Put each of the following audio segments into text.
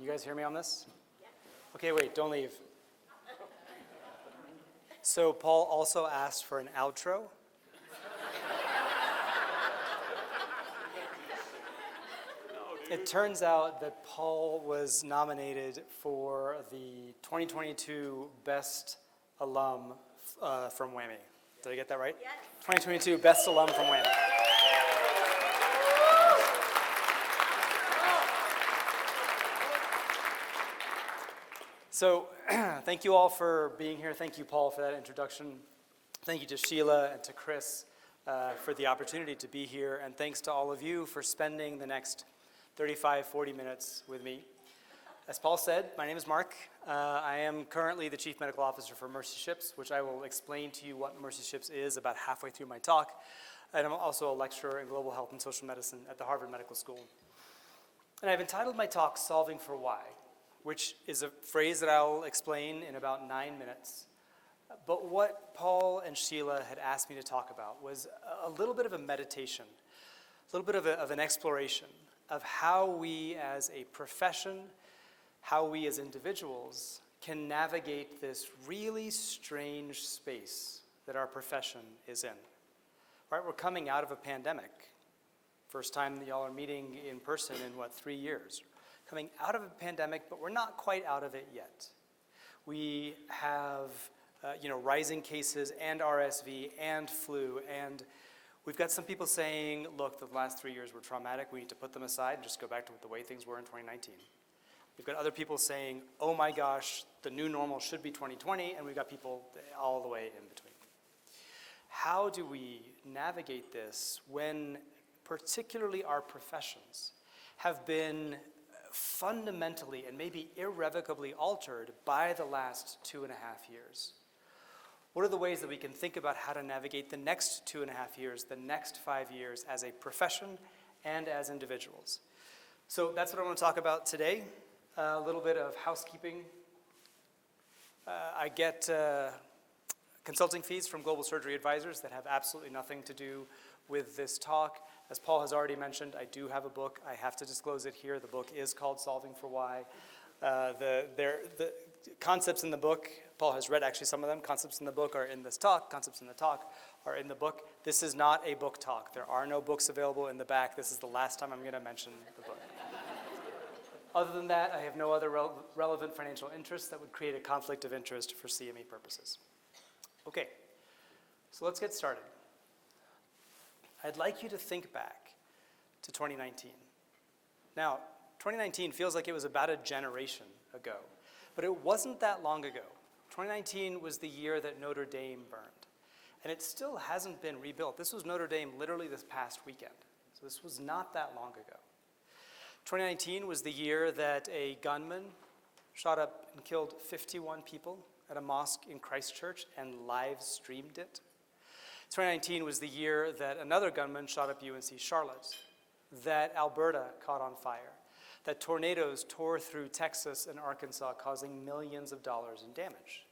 You guys hear me on this? Okay, wait, don't leave. So Paul also asked for an outro. It turns out that Paul was nominated for the 2022 Best Alum from WWAMI. Did I get that right? Yes. 2022 Best Alum from WWAMI. So thank you all for being here. Thank you, Paul, for that introduction. Thank you to Sheila and to Chris for the opportunity to be here. And thanks to all of you for spending the next 35, 40 minutes with me. As Paul said, my name is Mark. I am currently the Chief Medical Officer for Mercy Ships, which I will explain to you what Mercy Ships is about halfway through my talk. And I'm also a lecturer in global health and social medicine at the Harvard Medical School. And I've entitled my talk, Solving for Why, which is a phrase that I'll explain in about 9 minutes. But what Paul and Sheila had asked me to talk about was a little bit of a meditation, a little bit of an exploration of how we as a profession, how we as individuals can navigate this really strange space that our profession is in. Right, we're coming out of a pandemic. First time that y'all are meeting in person in 3 years. Coming out of a pandemic, but we're not quite out of it yet. We have rising cases and RSV and flu, and we've got some people saying, look, the last 3 years were traumatic, we need to put them aside and just go back to the way things were in 2019. We've got other people saying, oh my gosh, the new normal should be 2020, and we've got people all the way in between. How do we navigate this when particularly our professions have been fundamentally and maybe irrevocably altered by the last 2.5 years? What are the ways that we can think about how to navigate the next 2.5 years, the next 5 years as a profession and as individuals? So that's what I want to talk about today. A little bit of housekeeping. I get consulting fees from Global Surgery Advisors that have absolutely nothing to do with this talk. As Paul has already mentioned, I do have a book. I have to disclose it here. The book is called Solving for Why. The concepts in the book, Paul has read actually some of them. Concepts in the book are in this talk. Concepts in the talk are in the book. This is not a book talk. There are no books available in the back. This is the last time I'm going to mention the book. Other than that, I have no other relevant financial interests that would create a conflict of interest for CME purposes. Okay, so let's get started. I'd like you to think back to 2019. Now, 2019 feels like it was about a generation ago, but it wasn't that long ago. 2019 was the year that Notre Dame burned, and it still hasn't been rebuilt. This was Notre Dame literally this past weekend, so this was not that long ago. 2019 was the year that a gunman shot up and killed 51 people at a mosque in Christchurch and live streamed it. 2019 was the year that another gunman shot up UNC Charlotte, that Alberta caught on fire, that tornadoes tore through Texas and Arkansas, causing millions of dollars in damage.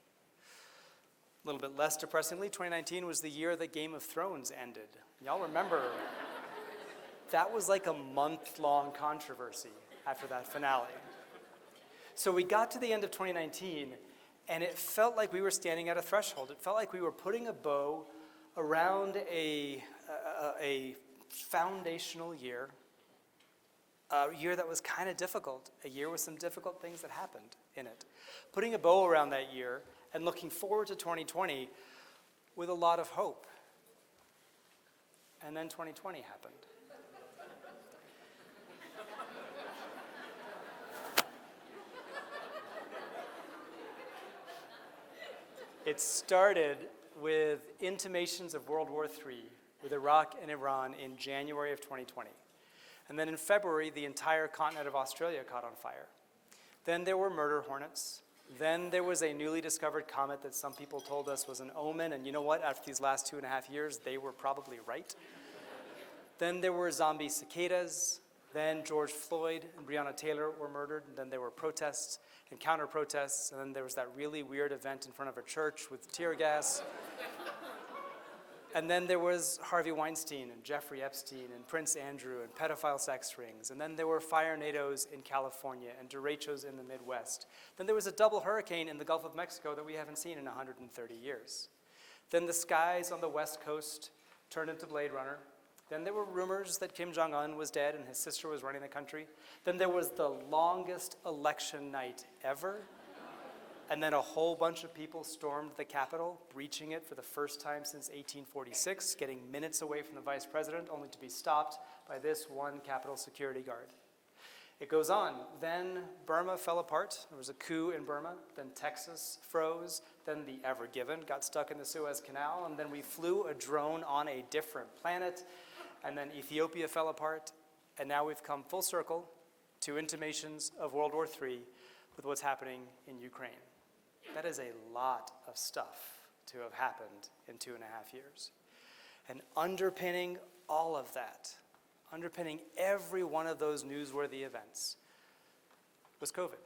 A little bit less depressingly, 2019 was the year that Game of Thrones ended. Y'all remember, that was like a month-long controversy after that finale. So we got to the end of 2019, and it felt like we were standing at a threshold. It felt like we were putting a bow around a foundational year, a year that was kind of difficult, a year with some difficult things that happened in it. Putting a bow around that year and looking forward to 2020 with a lot of hope. And then 2020 happened. It started with intimations of World War III with Iraq and Iran in January of 2020. And then in February, the entire continent of Australia caught on fire. Then there were murder hornets. Then there was a newly discovered comet that some people told us was an omen, and you know what? After these last 2.5 years, they were probably right. Then there were zombie cicadas. Then George Floyd and Breonna Taylor were murdered. And then there were protests and counter-protests. And then there was that really weird event in front of a church with tear gas. And then there was Harvey Weinstein and Jeffrey Epstein and Prince Andrew and pedophile sex rings. And then there were firenados in California and derechos in the Midwest. Then there was a double hurricane in the Gulf of Mexico that we haven't seen in 130 years. Then the skies on the West Coast turned into Blade Runner. Then there were rumors that Kim Jong-un was dead and his sister was running the country. Then there was the longest election night ever. And then a whole bunch of people stormed the Capitol, breaching it for the first time since 1846, getting minutes away from the vice president, only to be stopped by this one Capitol security guard. It goes on. Then Burma fell apart. There was a coup in Burma. Then Texas froze. Then the Ever Given got stuck in the Suez Canal. And then we flew a drone on a different planet. And then Ethiopia fell apart. And now we've come full circle to intimations of World War III with what's happening in Ukraine. That is a lot of stuff to have happened in 2.5 years. And underpinning all of that, underpinning every one of those newsworthy events, was COVID.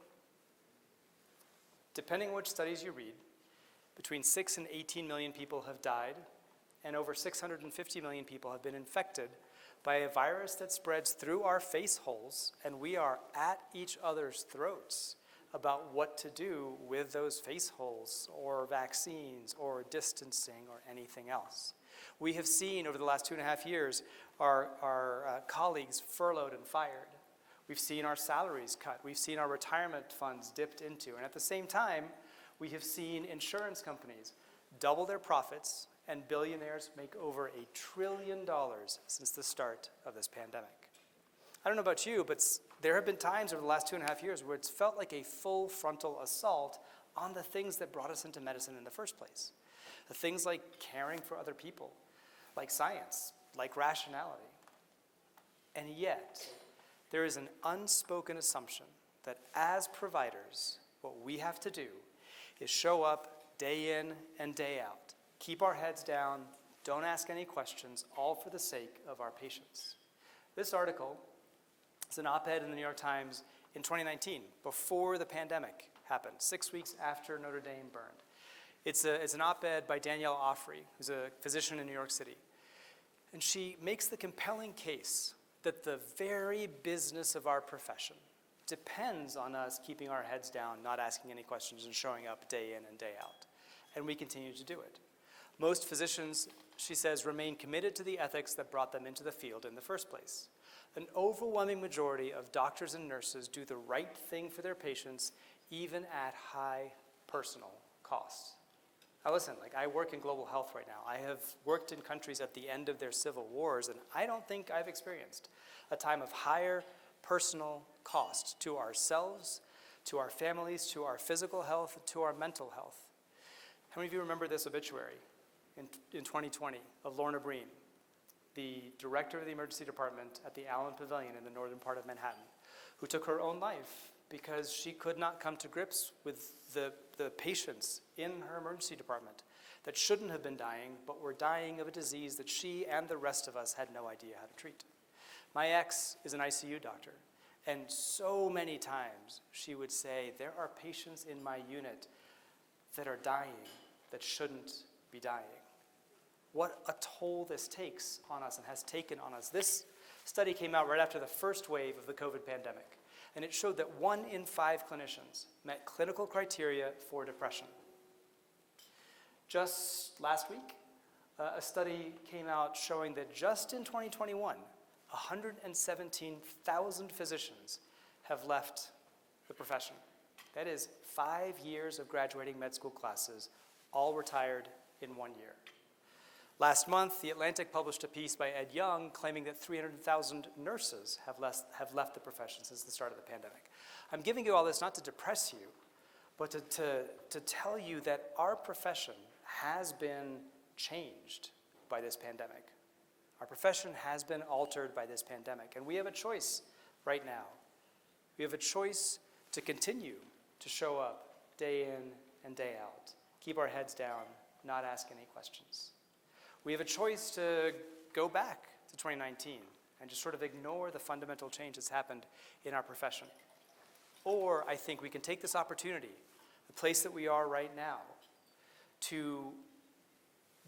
Depending on which studies you read, between 6 and 18 million people have died, and over 650 million people have been infected by a virus that spreads through our face holes, and we are at each other's throats about what to do with those face holes, or vaccines, or distancing, or anything else. We have seen over the last 2.5 years our colleagues furloughed and fired. We've seen our salaries cut. We've seen our retirement funds dipped into. And at the same time, we have seen insurance companies double their profits and billionaires make over $1 trillion since the start of this pandemic. I don't know about you, but there have been times over the last 2.5 years where it's felt like a full frontal assault on the things that brought us into medicine in the first place. The things like caring for other people, like science, like rationality. And yet, there is an unspoken assumption that as providers, what we have to do is show up day in and day out, keep our heads down, don't ask any questions, all for the sake of our patients. This article is an op-ed in the New York Times in 2019, before the pandemic happened, 6 weeks after Notre Dame burned. It's an op-ed by Danielle Offrey, who's a physician in New York City. And she makes the compelling case that the very business of our profession depends on us keeping our heads down, not asking any questions, and showing up day in and day out. And we continue to do it. Most physicians, she says, remain committed to the ethics that brought them into the field in the first place. An overwhelming majority of doctors and nurses do the right thing for their patients, even at high personal costs. Now listen, I work in global health right now. I have worked in countries at the end of their civil wars, and I don't think I've experienced a time of higher personal cost to ourselves, to our families, to our physical health, to our mental health. How many of you remember this obituary in 2020 of Lorna Breen, the director of the emergency department at the Allen Pavilion in the northern part of Manhattan, who took her own life because she could not come to grips with the patients in her emergency department that shouldn't have been dying, but were dying of a disease that she and the rest of us had no idea how to treat. My ex is an ICU doctor, and so many times she would say, there are patients in my unit that are dying that shouldn't be dying. What a toll this takes on us and has taken on us. This study came out right after the first wave of the COVID pandemic, and it showed that 1 in 5 clinicians met clinical criteria for depression. Just last week, a study came out showing that just in 2021, 117,000 physicians have left the profession. That is 5 years of graduating med school classes, all retired in 1 year. Last month, The Atlantic published a piece by Ed Young claiming that 300,000 nurses have left the profession since the start of the pandemic. I'm giving you all this not to depress you, but to tell you that our profession has been changed by this pandemic. Our profession has been altered by this pandemic, and we have a choice right now. We have a choice to continue to show up day in and day out, keep our heads down, not ask any questions. We have a choice to go back to 2019 and just sort of ignore the fundamental change that's happened in our profession. Or I think we can take this opportunity, the place that we are right now, to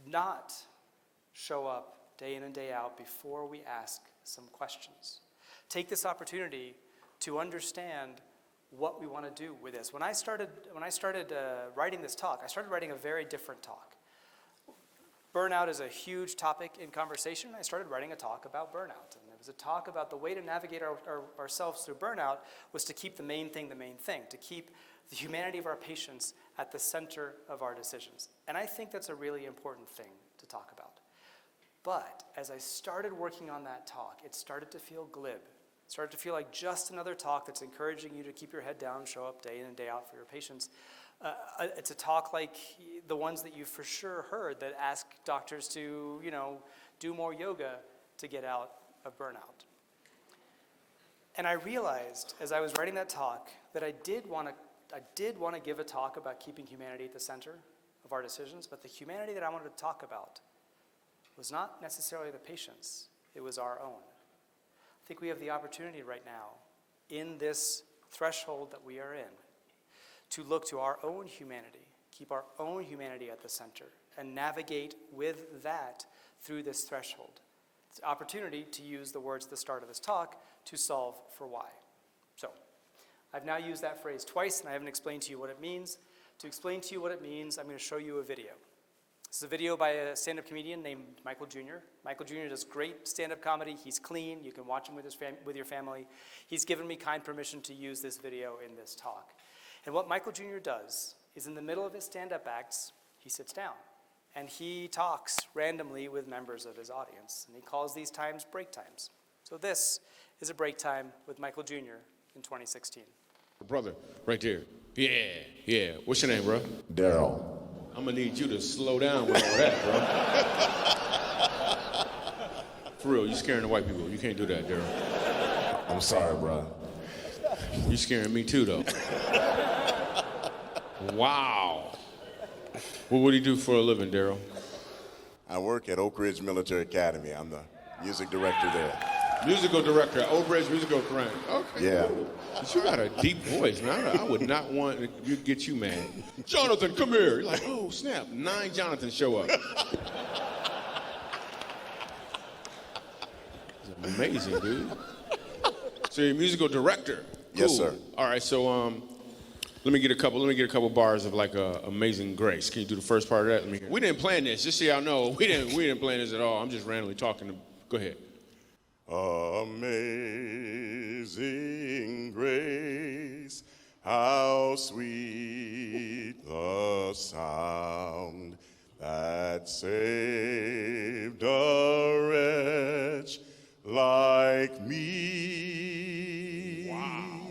not show up day in and day out before we ask some questions. Take this opportunity to understand what we want to do with this. When I started writing this talk, I started writing a very different talk. Burnout is a huge topic in conversation. I started writing a talk about burnout. And it was a talk about the way to navigate ourselves through burnout was to keep the main thing, to keep the humanity of our patients at the center of our decisions. And I think that's a really important thing to talk about. But as I started working on that talk, it started to feel glib. It started to feel like just another talk that's encouraging you to keep your head down, show up day in and day out for your patients. It's a talk like the ones that you've for sure heard that ask doctors to, do more yoga to get out of burnout. And I realized as I was writing that talk that I did want to give a talk about keeping humanity at the center of our decisions, but the humanity that I wanted to talk about was not necessarily the patient's, it was our own. I think we have the opportunity right now in this threshold that we are in to look to our own humanity, keep our own humanity at the center, and navigate with that through this threshold. It's an opportunity to use the words at the start of this talk to solve for why. So, I've now used that phrase twice, and I haven't explained to you what it means. To explain to you what it means, I'm going to show you a video. This is a video by a stand-up comedian named Michael Jr. Michael Jr. does great stand-up comedy. He's clean. You can watch him with your family. He's given me kind permission to use this video in this talk. And what Michael Jr. does is in the middle of his stand-up acts, he sits down and he talks randomly with members of his audience. And he calls these times break times. So this is a break time with Michael Jr. in 2016. Brother, right there. Yeah. What's your name, bro? Daryl. I'm gonna need you to slow down with all that, bro. For real, you scaring the white people. You can't do that, Daryl. I'm sorry, bro. You scaring me too, though. Wow. Well, what do you do for a living, Daryl? I work at Oak Ridge Military Academy. I'm the music director there. Musical director at Oak Ridge Musical Academy. Okay. Yeah. But you got a deep voice, man. I would not want to get you mad. Jonathan, come here. You're like, oh, snap. 9 Jonathans show up. It's amazing, dude. So you're a musical director. Cool. Yes, sir. All right, so let me get a couple bars of like Amazing Grace. Can you do the first part of that? Let me hear. We didn't plan this. Just so y'all know, we didn't plan this at all. I'm just randomly talking. Go ahead. Amazing grace, how sweet the sound that saved a wretch like me. Wow.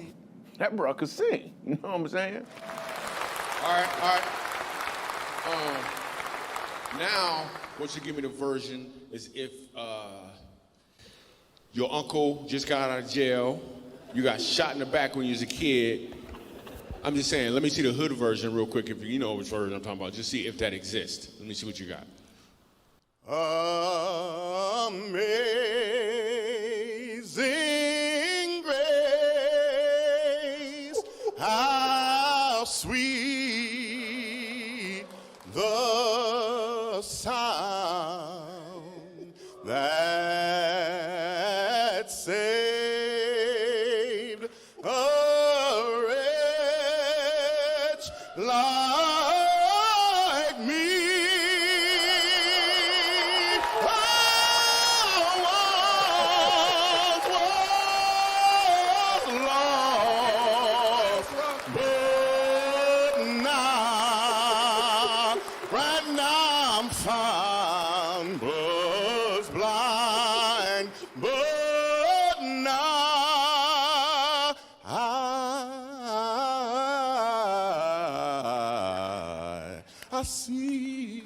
That bro could sing. You know what I'm saying? All right. Now, what you give me the version is if your uncle just got out of jail, you got shot in the back when you was a kid. I'm just saying, let me see the hood version real quick, if you know which version I'm talking about. Just see if that exists. Let me see what you got. Amazing grace, how sweet the sound that saved a wretch like me. Found, was blind, but now I see.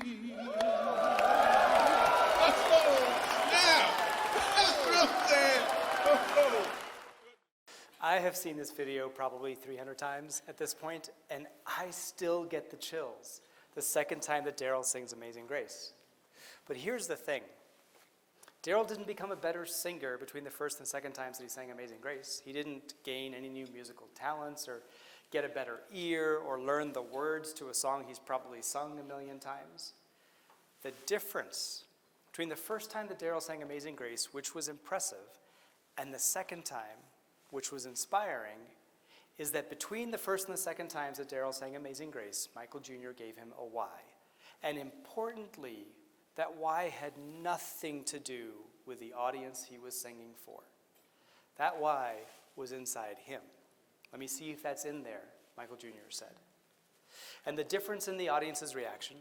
I have seen this video probably 300 times at this point, and I still get the chills the second time that Daryl sings Amazing Grace. But here's the thing. Daryl didn't become a better singer between the first and second times that he sang Amazing Grace. He didn't gain any new musical talents or get a better ear or learn the words to a song he's probably sung a million times. The difference between the first time that Daryl sang Amazing Grace, which was impressive, and the second time, which was inspiring, is that between the first and the second times that Daryl sang Amazing Grace, Michael Jr. gave him a why. And importantly, that why had nothing to do with the audience he was singing for. That why was inside him. Let me see if that's in there, Michael Jr. said. And the difference in the audience's reaction,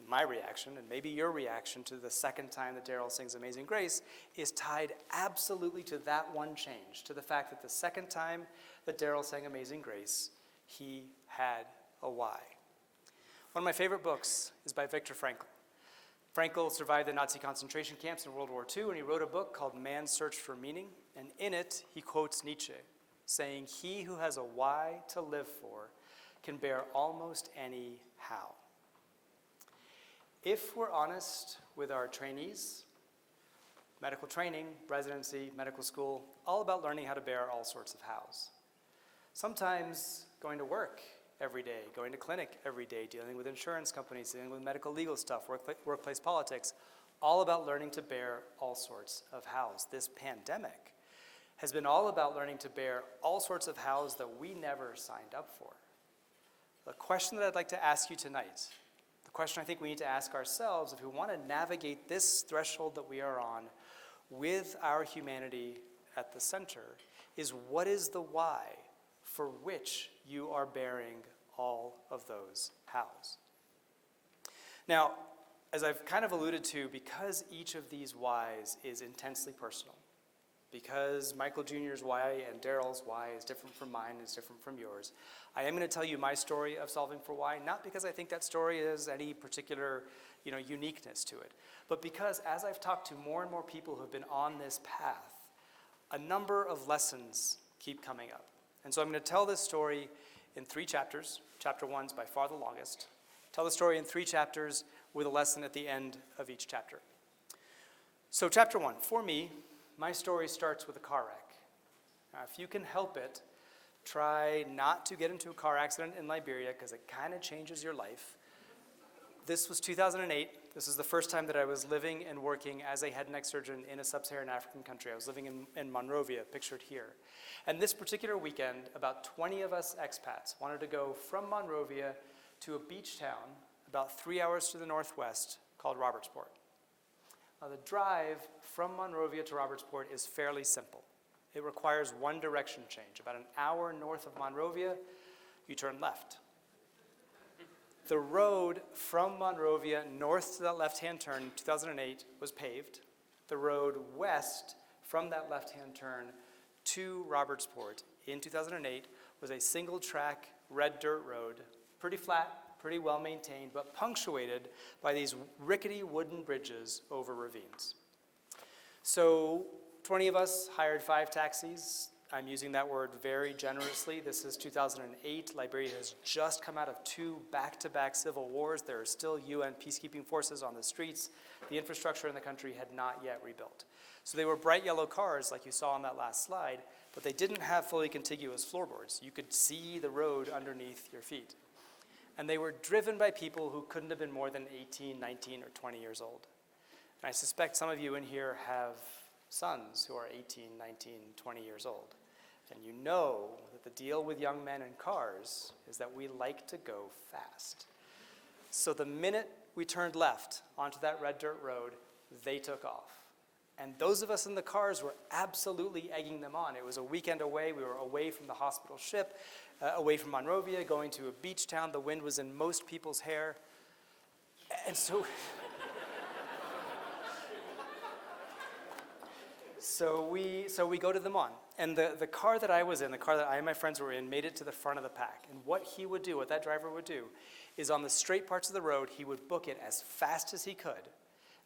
my reaction, and maybe your reaction to the second time that Daryl sings Amazing Grace is tied absolutely to that one change, to the fact that the second time that Daryl sang Amazing Grace, he had a why. One of my favorite books is by Viktor Frankl. Frankl survived the Nazi concentration camps in World War II, and he wrote a book called Man's Search for Meaning, and in it, he quotes Nietzsche, saying, "He who has a why to live for can bear almost any how." If we're honest with our trainees, medical training, residency, medical school, all about learning how to bear all sorts of hows. Sometimes going to work every day, going to clinic every day, dealing with insurance companies, dealing with medical legal stuff, workplace politics, all about learning to bear all sorts of hows. This pandemic has been all about learning to bear all sorts of hows that we never signed up for. The question that I'd like to ask you tonight, the question I think we need to ask ourselves if we want to navigate this threshold that we are on with our humanity at the center, is what is the why for which you are bearing all of those hows? Now, as I've kind of alluded to, because each of these whys is intensely personal, because Michael Jr.'s why and Daryl's why is different from mine, is different from yours, I am going to tell you my story of solving for why, not because I think that story has any particular uniqueness to it, but because as I've talked to more and more people who have been on this path, a number of lessons keep coming up. And so I'm going to tell this story in 3 chapters. Chapter 1's by far the longest. Tell the story in 3 chapters with a lesson at the end of each chapter. So chapter 1, for me, my story starts with a car wreck. Now, if you can help it, try not to get into a car accident in Liberia because it kind of changes your life. This was 2008. This is the first time that I was living and working as a head and neck surgeon in a sub-Saharan African country. I was living in Monrovia, pictured here. And this particular weekend, about 20 of us expats wanted to go from Monrovia to a beach town about 3 hours to the northwest called Robertsport. Now, the drive from Monrovia to Robertsport is fairly simple. It requires one direction change. About an hour north of Monrovia, you turn left. The road from Monrovia north to that left-hand turn in 2008 was paved. The road west from that left-hand turn to Robertsport in 2008 was a single-track red dirt road, pretty flat, pretty well-maintained, but punctuated by these rickety wooden bridges over ravines. So 20 of us hired 5 taxis. I'm using that word very generously. This is 2008. Liberia has just come out of 2 back-to-back civil wars. There are still UN peacekeeping forces on the streets. The infrastructure in the country had not yet rebuilt. So they were bright yellow cars like you saw on that last slide, but they didn't have fully contiguous floorboards. You could see the road underneath your feet. And they were driven by people who couldn't have been more than 18, 19, or 20 years old. And I suspect some of you in here have sons who are 18, 19, 20 years old. And you know that the deal with young men in cars is that we like to go fast. So the minute we turned left onto that red dirt road, they took off. And those of us in the cars were absolutely egging them on. It was a weekend away. We were away from the hospital ship, away from Monrovia, going to a beach town. The wind was in most people's hair. And so... So we go to the Mon, and the car that I was in, the car that I and my friends were in, made it to the front of the pack. And what he would do, what that driver would do, is on the straight parts of the road, he would book it as fast as he could.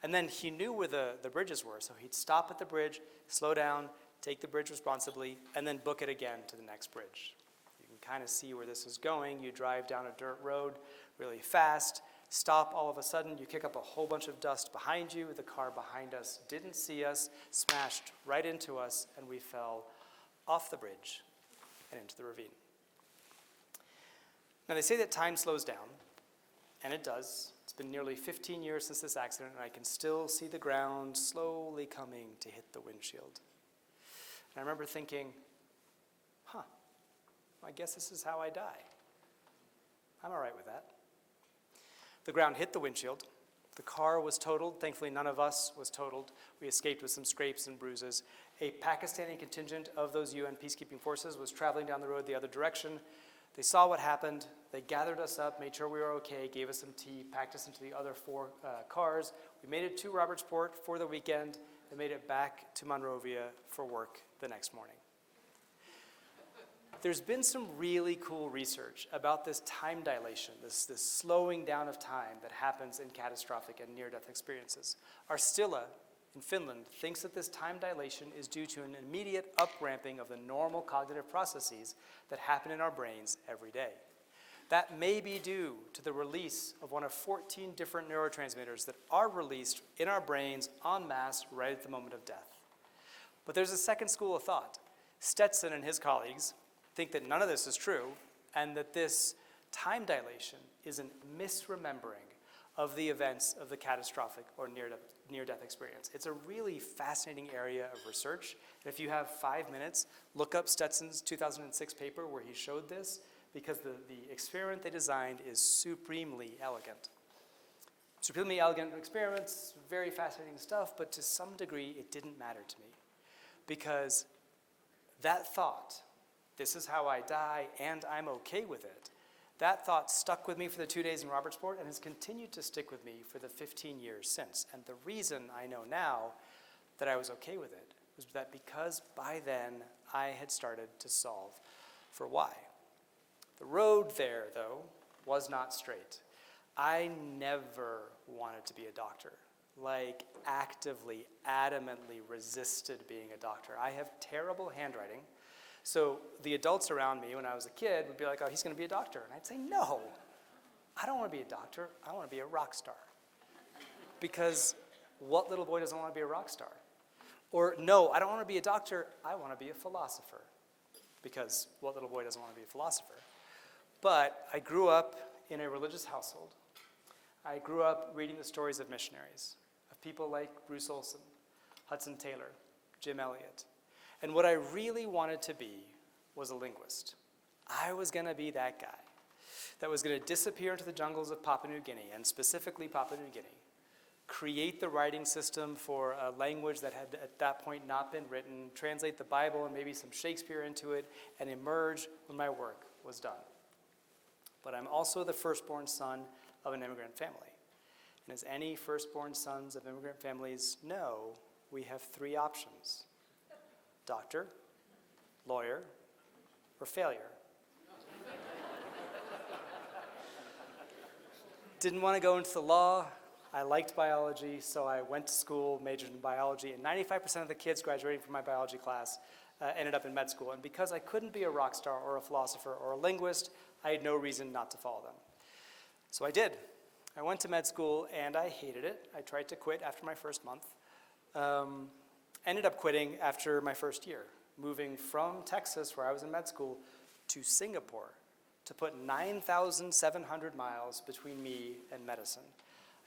And then he knew where the bridges were, so he'd stop at the bridge, slow down, take the bridge responsibly, and then book it again to the next bridge. You can kind of see where this is going. You drive down a dirt road really fast, stop all of a sudden, you kick up a whole bunch of dust behind you. The car behind us didn't see us, smashed right into us, and we fell off the bridge and into the ravine. Now, they say that time slows down, And it does. It's been nearly 15 years since this accident, and I can still see the ground slowly coming to hit the windshield. And I remember thinking, I guess this is how I die. I'm all right with that. The ground hit the windshield. The car was totaled. Thankfully, none of us was totaled. We escaped with some scrapes and bruises. A Pakistani contingent of those UN peacekeeping forces was traveling down the road the other direction. They saw what happened. They gathered us up, made sure we were okay, gave us some tea, packed us into the other 4 cars. We made it to Robertsport for the weekend and made it back to Monrovia for work the next morning. There's been some really cool research about this time dilation, this slowing down of time that happens in catastrophic and near-death experiences. Arstila in Finland thinks that this time dilation is due to an immediate up-ramping of the normal cognitive processes that happen in our brains every day. That may be due to the release of one of 14 different neurotransmitters that are released in our brains en masse right at the moment of death. But there's a second school of thought. Stetson and his colleagues think that none of this is true, and that this time dilation is a misremembering of the events of the catastrophic or near-death experience. It's a really fascinating area of research. And if you have 5 minutes, look up Stetson's 2006 paper where he showed this, because the experiment they designed is supremely elegant. Supremely elegant experiments, very fascinating stuff, but to some degree it didn't matter to me. Because that thought, this is how I die and I'm okay with it, that thought stuck with me for the 2 days in Robertsport and has continued to stick with me for the 15 years since. And the reason I know now that I was okay with it was that because by then I had started to solve for why. The road there, though, was not straight. I never wanted to be a doctor, like actively, adamantly resisted being a doctor. I have terrible handwriting. So the adults around me when I was a kid would be like, oh, he's going to be a doctor. And I'd say, no, I don't want to be a doctor. I want to be a rock star. Because what little boy doesn't want to be a rock star? Or no, I don't want to be a doctor. I want to be a philosopher. Because what little boy doesn't want to be a philosopher? But I grew up in a religious household. I grew up reading the stories of missionaries, of people like Bruce Olson, Hudson Taylor, Jim Elliot. And what I really wanted to be was a linguist. I was going to be that guy that was going to disappear into the jungles of Papua New Guinea, and specifically Papua New Guinea, create the writing system for a language that had at that point not been written, translate the Bible and maybe some Shakespeare into it, and emerge when my work was done. But I'm also the firstborn son of an immigrant family. And as any firstborn sons of immigrant families know, we have 3 options: doctor, lawyer, or failure. Didn't want to go into the law. I liked biology, so I went to school, majored in biology, and 95% of the kids graduating from my biology class ended up in med school. And because I couldn't be a rock star or a philosopher or a linguist, I had no reason not to follow them. So I did. I went to med school, and I hated it. I tried to quit after my first month. Ended up quitting after my first year, moving from Texas, where I was in med school, to Singapore to put 9,700 miles between me and medicine.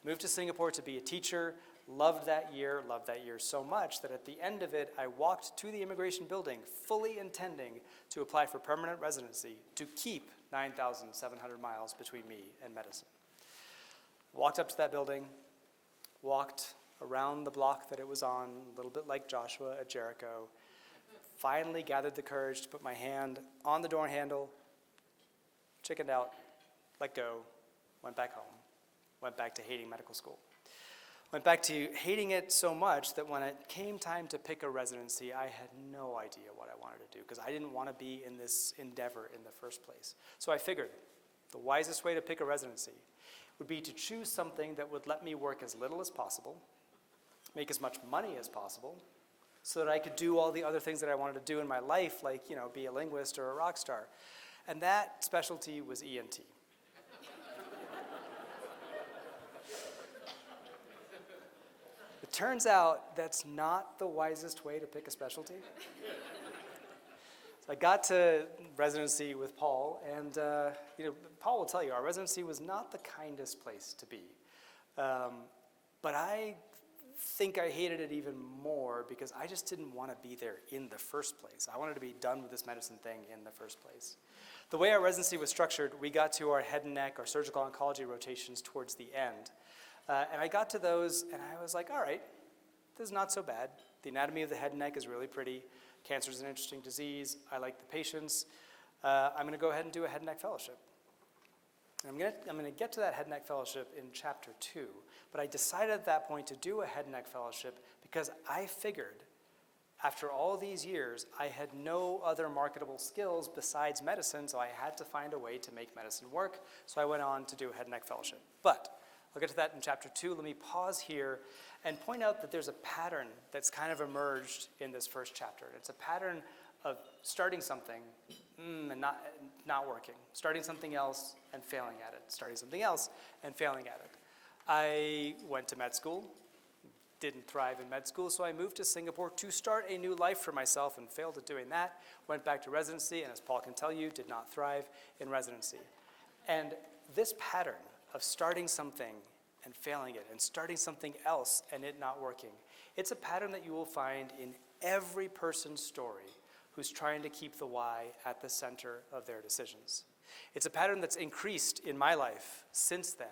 I moved to Singapore to be a teacher, loved that year so much that at the end of it, I walked to the immigration building fully intending to apply for permanent residency to keep 9,700 miles between me and medicine. Walked up to that building, walked around the block that it was on, a little bit like Joshua at Jericho, finally gathered the courage to put my hand on the door handle, chickened out, let go, went back home, went back to hating medical school. Went back to hating it so much that when it came time to pick a residency, I had no idea what I wanted to do because I didn't want to be in this endeavor in the first place. So I figured the wisest way to pick a residency would be to choose something that would let me work as little as possible, make as much money as possible, so that I could do all the other things that I wanted to do in my life, like, be a linguist or a rock star. And that specialty was ENT. It turns out that's not the wisest way to pick a specialty. So I got to residency with Paul, and Paul will tell you, our residency was not the kindest place to be. But I think I hated it even more because I just didn't want to be there in the first place. I wanted to be done with this medicine thing in the first place. The way our residency was structured, we got to our head and neck, our surgical oncology rotations towards the end. And I got to those, and I was like, all right, this is not so bad. The anatomy of the head and neck is really pretty. Cancer is an interesting disease. I like the patients. I'm going to go ahead and do a head and neck fellowship. I'm going to get to that head and neck fellowship in chapter 2, but I decided at that point to do a head and neck fellowship because I figured after all these years, I had no other marketable skills besides medicine, so I had to find a way to make medicine work, so I went on to do a head and neck fellowship. But I'll get to that in chapter 2. Let me pause here and point out that there's a pattern that's kind of emerged in this first chapter. It's a pattern of starting something and not working, starting something else and failing at it, starting something else and failing at it. I went to med school, didn't thrive in med school, so I moved to Singapore to start a new life for myself and failed at doing that. Went back to residency, and as Paul can tell you, did not thrive in residency. And this pattern of starting something and failing it, and starting something else and it not working, it's a pattern that you will find in every person's story who's trying to keep the why at the center of their decisions. It's a pattern that's increased in my life since then.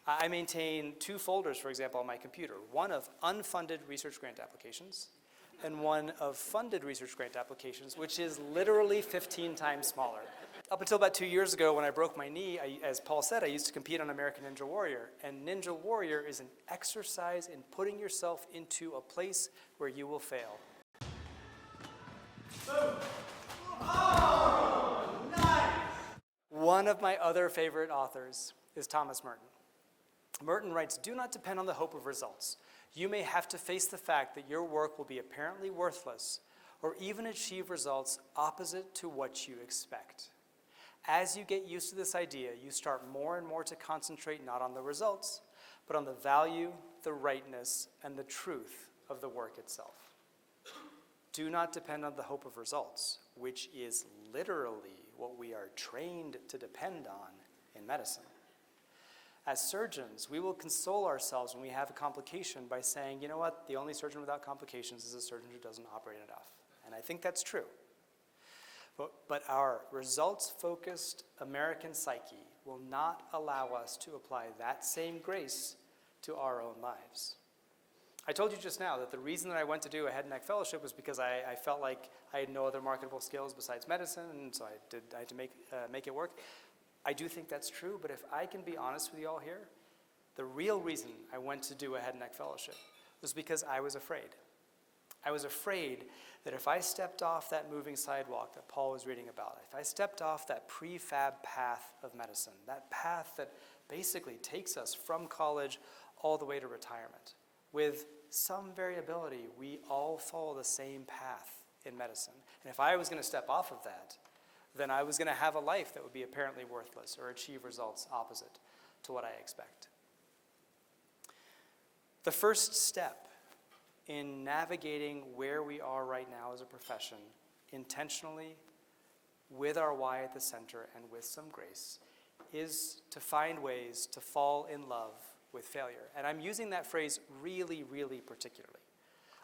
I maintain 2 folders, for example, on my computer, one of unfunded research grant applications and one of funded research grant applications, which is literally 15 times smaller. Up until about 2 years ago when I broke my knee, as Paul said, I used to compete on American Ninja Warrior, and Ninja Warrior is an exercise in putting yourself into a place where you will fail. One of my other favorite authors is Thomas Merton. Merton writes, "Do not depend on the hope of results. You may have to face the fact that your work will be apparently worthless or even achieve results opposite to what you expect. As you get used to this idea, you start more and more to concentrate not on the results, but on the value, the rightness, and the truth of the work itself. Do not depend on the hope of results, which is literally what we are trained to depend on in medicine. As surgeons, we will console ourselves when we have a complication by saying, you know what, the only surgeon without complications is a surgeon who doesn't operate enough. And I think that's true. But our results-focused American psyche will not allow us to apply that same grace to our own lives. I told you just now that the reason that I went to do a head and neck fellowship was because I felt like I had no other marketable skills besides medicine, and so I had to make it work. I do think that's true, but if I can be honest with you all here, the real reason I went to do a head and neck fellowship was because I was afraid. I was afraid that if I stepped off that moving sidewalk that Paul was reading about, if I stepped off that prefab path of medicine, that path that basically takes us from college all the way to retirement, with some variability, we all follow the same path in medicine. And if I was going to step off of that, then I was going to have a life that would be apparently worthless or achieve results opposite to what I expect. The first step in navigating where we are right now as a profession, intentionally, with our why at the center and with some grace, is to find ways to fall in love with failure. And I'm using that phrase really, really particularly.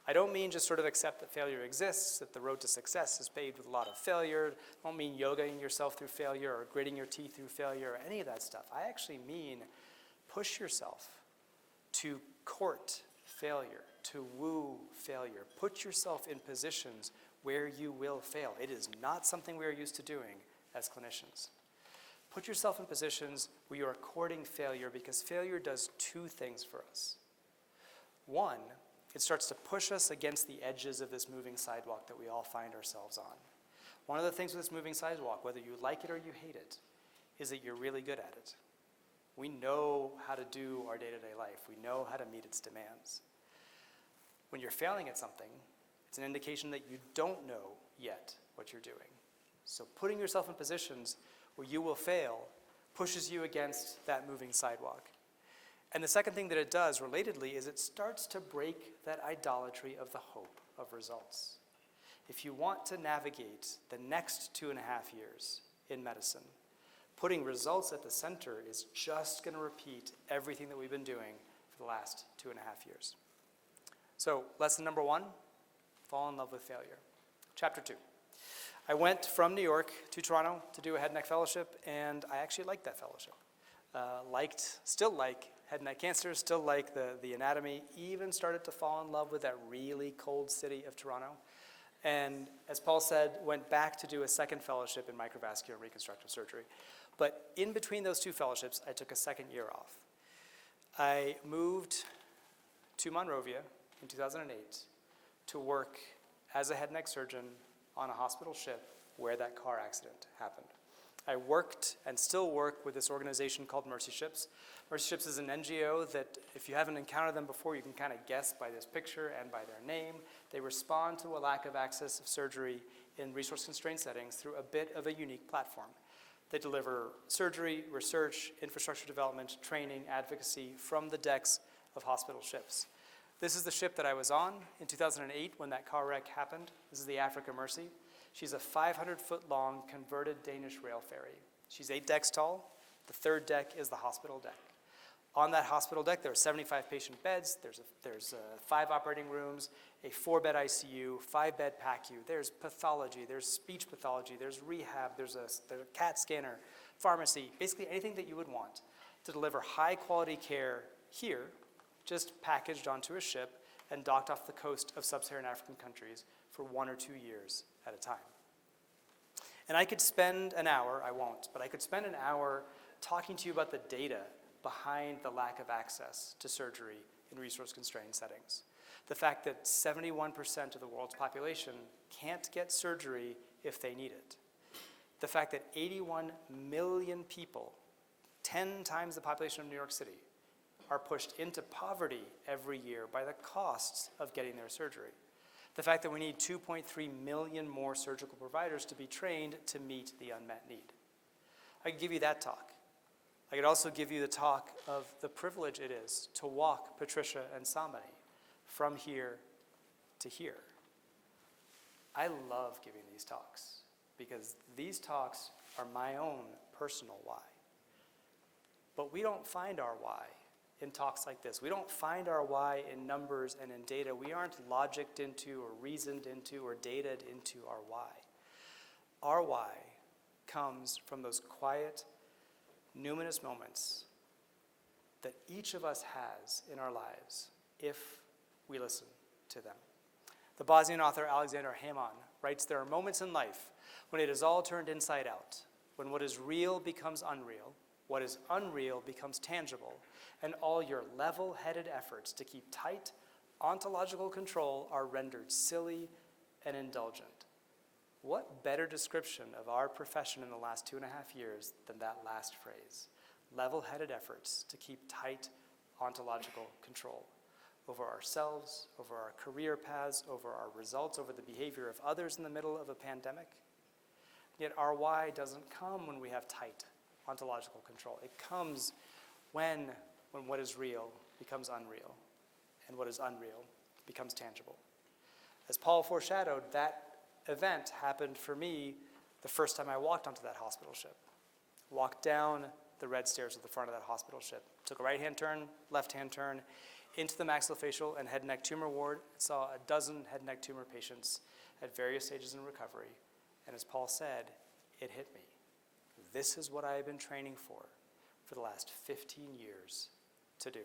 I don't mean just sort of accept that failure exists, that the road to success is paved with a lot of failure. I don't mean yogaing yourself through failure or gritting your teeth through failure or any of that stuff. I actually mean push yourself to court failure, to woo failure. Put yourself in positions where you will fail. It is not something we are used to doing as clinicians. Put yourself in positions where you are courting failure, because failure does 2 things for us. One, it starts to push us against the edges of this moving sidewalk that we all find ourselves on. One of the things with this moving sidewalk, whether you like it or you hate it, is that you're really good at it. We know how to do our day-to-day life. We know how to meet its demands. When you're failing at something, it's an indication that you don't know yet what you're doing. So putting yourself in positions where you will fail pushes you against that moving sidewalk. And the second thing that it does, relatedly, is it starts to break that idolatry of the hope of results. if you want to navigate the next 2.5 years in medicine, putting results at the center is just going to repeat everything that we've been doing for the last 2.5 years. So, lesson number 1, fall in love with failure. Chapter 2. I went from New York to Toronto to do a head and neck fellowship, and I actually liked that fellowship. Still like head and neck cancer, still like the anatomy, even started to fall in love with that really cold city of Toronto. And as Paul said, went back to do a second fellowship in microvascular and reconstructive surgery. But in between those 2 fellowships, I took a second year off. I moved to Monrovia in 2008 to work as a head and neck surgeon on a hospital ship where that car accident happened. I worked and still work with this organization called Mercy Ships. Mercy Ships is an NGO that, if you haven't encountered them before, you can kind of guess by this picture and by their name. They respond to a lack of access of surgery in resource-constrained settings through a bit of a unique platform. They deliver surgery, research, infrastructure development, training, advocacy from the decks of hospital ships. This is the ship that I was on in 2008 when that car wreck happened. This is the Africa Mercy. She's a 500-foot-long converted Danish rail ferry. She's 8 decks tall. The 3rd deck is the hospital deck. On that hospital deck, there are 75 patient beds. There's 5 operating rooms, a 4-bed ICU, 5-bed PACU. There's pathology, there's speech pathology, there's rehab, there's a CAT scanner, pharmacy, basically anything that you would want to deliver high-quality care here, just packaged onto a ship and docked off the coast of sub-Saharan African countries for 1 or 2 years at a time. And I could spend an hour, I won't, but I could spend an hour talking to you about the data behind the lack of access to surgery in resource-constrained settings. The fact that 71% of the world's population can't get surgery if they need it. The fact that 81 million people, 10 times the population of New York City, are pushed into poverty every year by the costs of getting their surgery. The fact that we need 2.3 million more surgical providers to be trained to meet the unmet need. I could give you that talk. I could also give you the talk of the privilege it is to walk Patricia and Samani from here to here. I love giving these talks because these talks are my own personal why. But we don't find our why in talks like this. We don't find our why in numbers and in data. We aren't logicked into or reasoned into or dated into our why. Our why comes from those quiet, numinous moments that each of us has in our lives if we listen to them. The Bosnian author Alexander Hamon writes, "There are moments in life when it is all turned inside out, when what is real becomes unreal, what is unreal becomes tangible, and all your level-headed efforts to keep tight ontological control are rendered silly and indulgent." What better description of our profession in the last 2.5 years than that last phrase? Level-headed efforts to keep tight ontological control over ourselves, over our career paths, over our results, over the behavior of others in the middle of a pandemic. Yet our why doesn't come when we have tight ontological control. It comes when what is real becomes unreal, and what is unreal becomes tangible. As Paul foreshadowed, that event happened for me the first time I walked onto that hospital ship. Walked down the red stairs at the front of that hospital ship. Took a right-hand turn, left-hand turn, into the maxillofacial and head and neck tumor ward. Saw a dozen head and neck tumor patients at various stages in recovery. And as Paul said, it hit me. This is what I have been training for the last 15 years to do.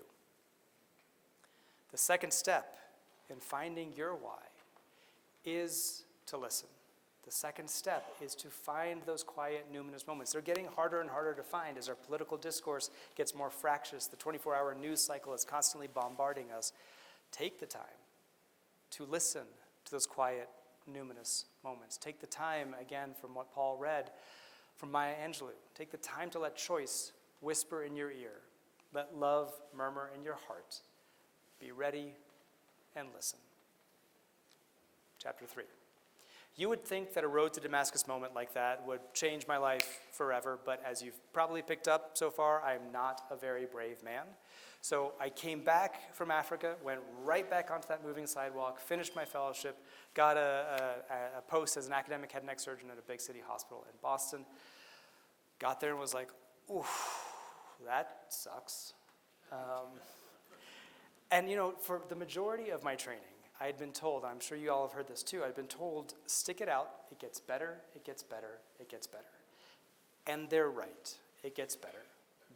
The second step in finding your why is to listen. The second step is to find those quiet, numinous moments. They're getting harder and harder to find as our political discourse gets more fractious. The 24-hour news cycle is constantly bombarding us. Take the time to listen to those quiet, numinous moments. Take the time, again, from what Paul read from Maya Angelou. Take the time to let choice whisper in your ear. Let love murmur in your heart. Be ready and listen. Chapter 3. You would think that a road to Damascus moment like that would change my life forever, but as you've probably picked up so far, I'm not a very brave man. So I came back from Africa, went right back onto that moving sidewalk, finished my fellowship, got a post as an academic head and neck surgeon at a big city hospital in Boston. Got there and was like, ooh, that sucks. And you know, for the majority of my training, I had been told, I'm sure you all have heard this too, I'd been told, stick it out, it gets better, it gets better, it gets better. And they're right, it gets better.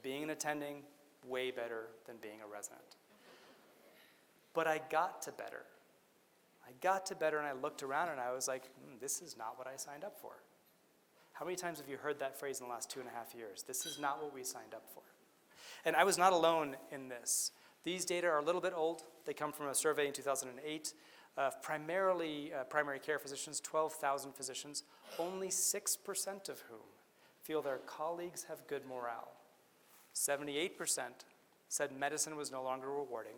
Being an attending, way better than being a resident. But I got to better. I got to better and I looked around and I was like, this is not what I signed up for. How many times have you heard that phrase in the last 2.5 years? This is not what we signed up for. And I was not alone in this. These data are a little bit old. They come from a survey in 2008 of primarily primary care physicians, 12,000 physicians, only 6% of whom feel their colleagues have good morale. 78% said medicine was no longer rewarding.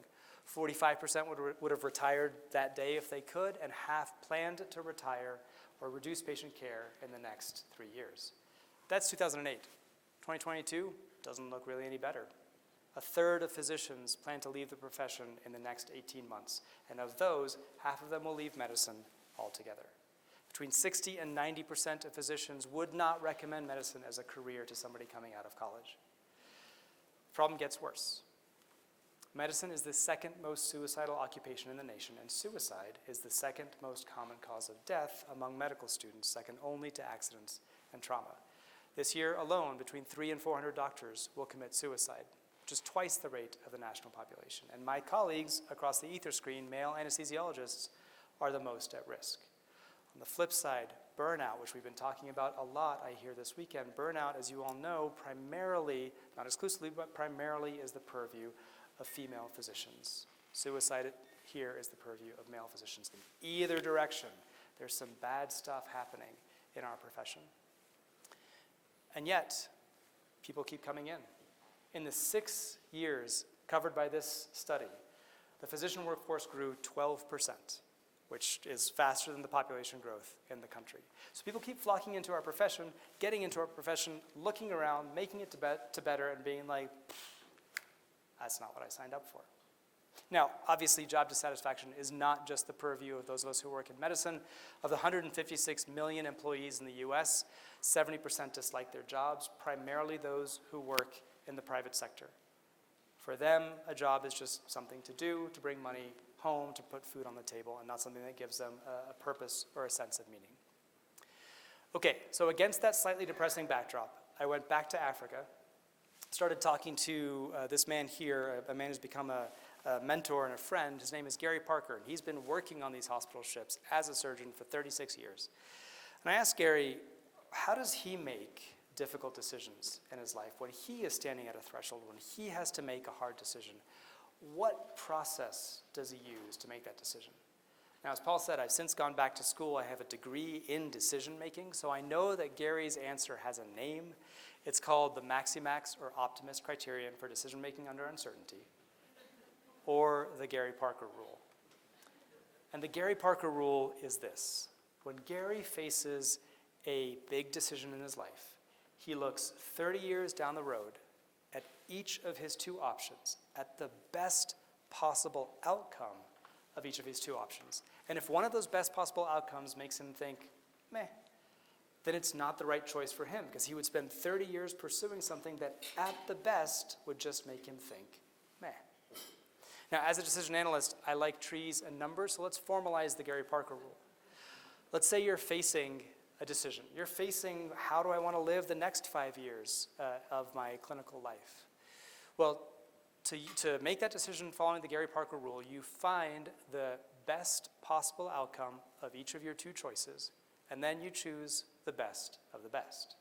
45% would have retired that day if they could, and half planned to retire or reduce patient care in the next 3 years. That's 2008. 2022 doesn't look really any better. A third of physicians plan to leave the profession in the next 18 months, and of those, half of them will leave medicine altogether. Between 60 and 90% of physicians would not recommend medicine as a career to somebody coming out of college. The problem gets worse. Medicine is the second most suicidal occupation in the nation, and suicide is the second most common cause of death among medical students, second only to accidents and trauma. This year alone, between 300 and 400 doctors will commit suicide, which is twice the rate of the national population. And my colleagues across the ether screen, male anesthesiologists, are the most at risk. On the flip side, burnout, which we've been talking about a lot, I hear this weekend, burnout, as you all know, primarily, not exclusively, but primarily is the purview of female physicians. Suicide here is the purview of male physicians. In either direction, there's some bad stuff happening in our profession. And yet, people keep coming in. In the 6 years covered by this study, the physician workforce grew 12%, which is faster than the population growth in the country. So people keep flocking into our profession, getting into our profession, looking around, making it to better, and being like, that's not what I signed up for. Now, obviously, job dissatisfaction is not just the purview of those of us who work in medicine. Of the 156 million employees in the US, 70% dislike their jobs, primarily those who work in the private sector. For them, a job is just something to do, to bring money home, to put food on the table, and not something that gives them a purpose or a sense of meaning. Okay, so against that slightly depressing backdrop, I went back to Africa, started talking to this man here, a man who's become a mentor and a friend. His name is Gary Parker, and he's been working on these hospital ships as a surgeon for 36 years. And I asked Gary, how does he make difficult decisions in his life when he is standing at a threshold, when he has to make a hard decision? What process does he use to make that decision? Now, as Paul said, I've since gone back to school. I have a degree in decision making, so I know that Gary's answer has a name. It's called the Maximax or Optimist Criterion for Decision Making Under Uncertainty, or the Gary Parker Rule. And the Gary Parker Rule is this: when Gary faces a big decision in his life, he looks 30 years down the road at each of his two options, at the best possible outcome of each of his two options. And if one of those best possible outcomes makes him think, meh, then it's not the right choice for him, because he would spend 30 years pursuing something that at the best would just make him think, meh. Now, as a decision analyst, I like trees and numbers, so let's formalize the Gary Parker Rule. Let's say you're facing a decision. You're facing, how do I want to live the next 5 years of my clinical life? Well, to make that decision following the Gary Parker Rule, you find the best possible outcome of each of your two choices, and then you choose the best of the best.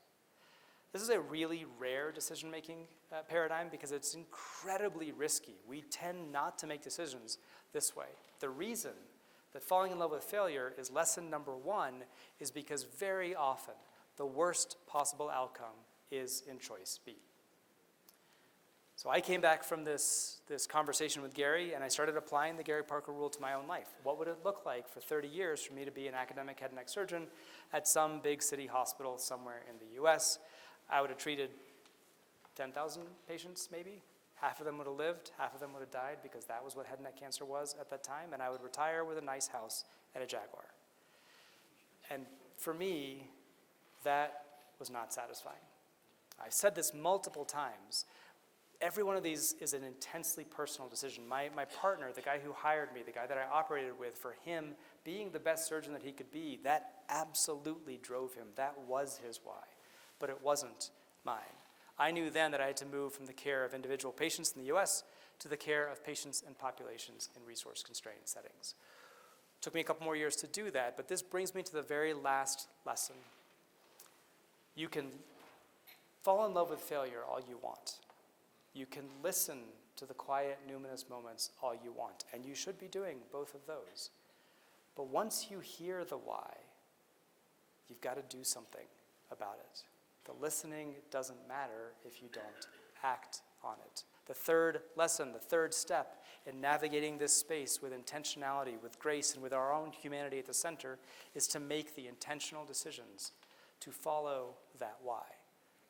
This is a really rare decision-making paradigm because it's incredibly risky. We tend not to make decisions this way. The reason that falling in love with failure is lesson number one is because very often the worst possible outcome is in choice B. So I came back from this conversation with Gary, and I started applying the Gary Parker rule to my own life. What would it look like for 30 years for me to be an academic head and neck surgeon at some big city hospital somewhere in the US? I would have treated 10,000 patients maybe. Half of them would have lived, half of them would have died, because that was what head and neck cancer was at that time, and I would retire with a nice house and a Jaguar. And for me, that was not satisfying. I've said this multiple times. Every one of these is an intensely personal decision. My partner, the guy who hired me, the guy that I operated with, for him being the best surgeon that he could be, that absolutely drove him. That was his why, but it wasn't mine. I knew then that I had to move from the care of individual patients in the US to the care of patients and populations in resource-constrained settings. It took me a couple more years to do that, but this brings me to the very last lesson. You can fall in love with failure all you want. You can listen to the quiet, numinous moments all you want, and you should be doing both of those. But once you hear the why, you've got to do something about it. The listening doesn't matter if you don't act on it. The third lesson, the third step in navigating this space with intentionality, with grace, and with our own humanity at the center is to make the intentional decisions to follow that why.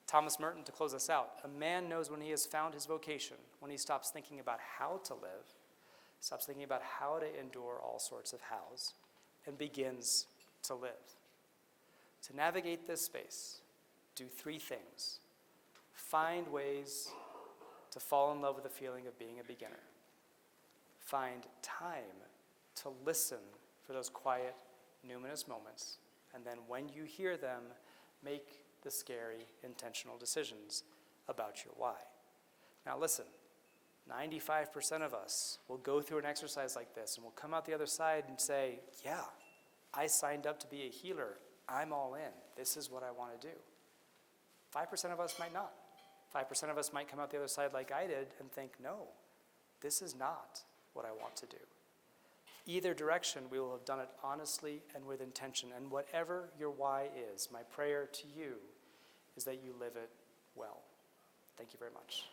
Thomas Merton, to close us out, a man knows when he has found his vocation, when he stops thinking about how to live, stops thinking about how to endure all sorts of hows, and begins to live. To navigate this space, do three things. Find ways to fall in love with the feeling of being a beginner. Find time to listen for those quiet, numinous moments, and then when you hear them, make the scary, intentional decisions about your why. Now listen, 95% of us will go through an exercise like this and we'll come out the other side and say, yeah, I signed up to be a healer. I'm all in. This is what I want to do. 5% of us might not. 5% of us might come out the other side like I did and think, no, this is not what I want to do. Either direction, we will have done it honestly and with intention. And whatever your why is, my prayer to you is that you live it well. Thank you very much.